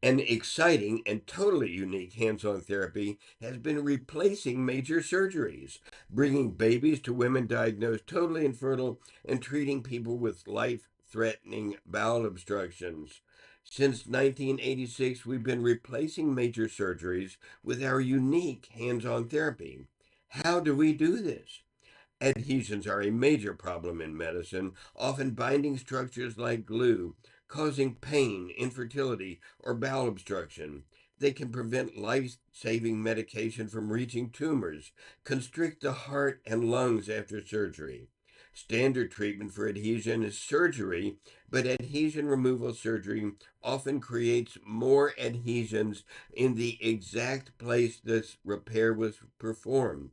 An exciting and totally unique hands on therapy has been replacing major surgeries, bringing babies to women diagnosed totally infertile and treating people with life threatening bowel obstructions. Since 1986, we've been replacing major surgeries with our unique hands on therapy. How do we do this? Adhesions are a major problem in medicine, often binding structures like glue, causing pain, infertility, or bowel obstruction. They can prevent life saving medication from reaching tumors, constrict the heart and lungs after surgery. Standard treatment for adhesion is surgery, but adhesion removal surgery often creates more adhesions in the exact place this repair was performed.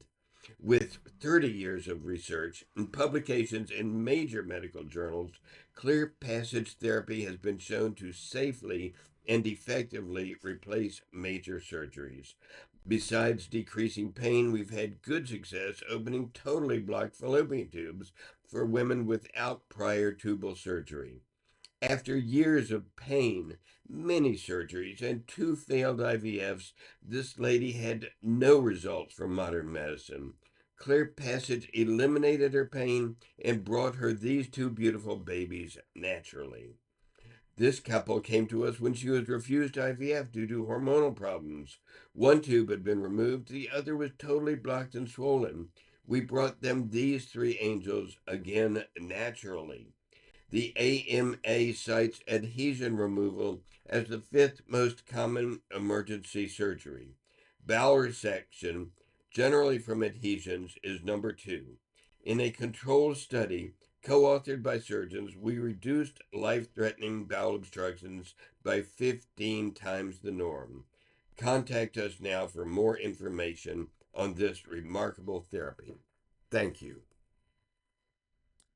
With 30 years of research and publications in major medical journals, clear passage therapy has been shown to safely and effectively replace major surgeries. Besides decreasing pain, we've had good success opening totally blocked fallopian tubes for women without prior tubal surgery. After years of pain, many surgeries, and two failed IVFs, this lady had no results from modern medicine. Clear Passage eliminated her pain and brought her these two beautiful babies naturally. This couple came to us when she was refused IVF due to hormonal problems. One tube had been removed, the other was totally blocked and swollen. We brought them these three angels again naturally. The AMA cites adhesion removal as the fifth most common emergency surgery. Bowel resection, generally from adhesions, is number two. In a controlled study co authored by surgeons, we reduced life threatening bowel obstructions by 15 times the norm. Contact us now for more information on this remarkable therapy. Thank you.